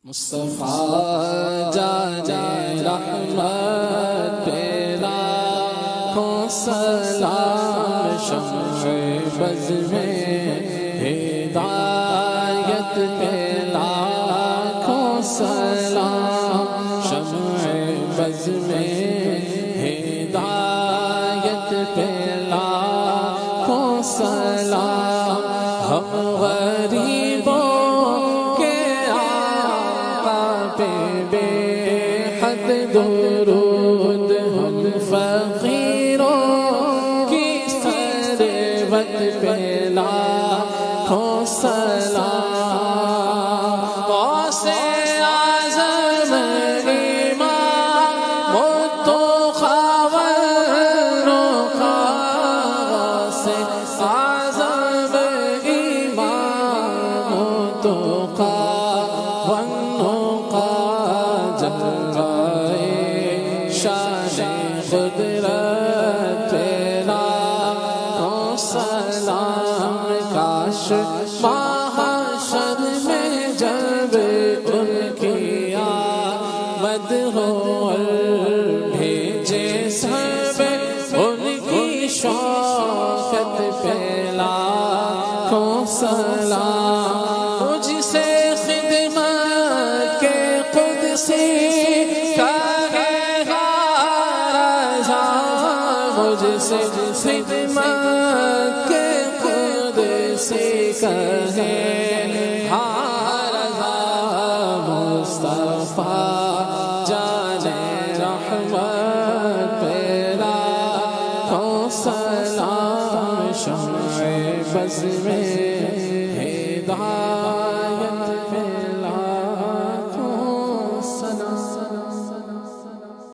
مصطفیٰ جانے رحمت پہ لاکھوں سلام، شمع بز میں ہدایت پہ لاکھوں سلام، شمع بز میں ہدایت پہ لاکھوں سلام۔ ہم غریبوں بے حد درود، ہم فقیروں کی ثروت پہ لاکھوں سلام۔ غوث اعظم امام متقی والرقیٰ، غوث اعظم امام متقی شان قدرت پہ لاکھوں سلام۔ کاش محشر میں جب ان کی آمد ہو اور بھیجے سب ان کی شوکت پہ لاکھوں سلام۔ مجھ سے خدمت کے قدسی مجھ سے خدمت کے قدسی کہے ہاں رضا، مصطفیٰ جانے رحمت پہ لاکھوں سلام، شمع بز میں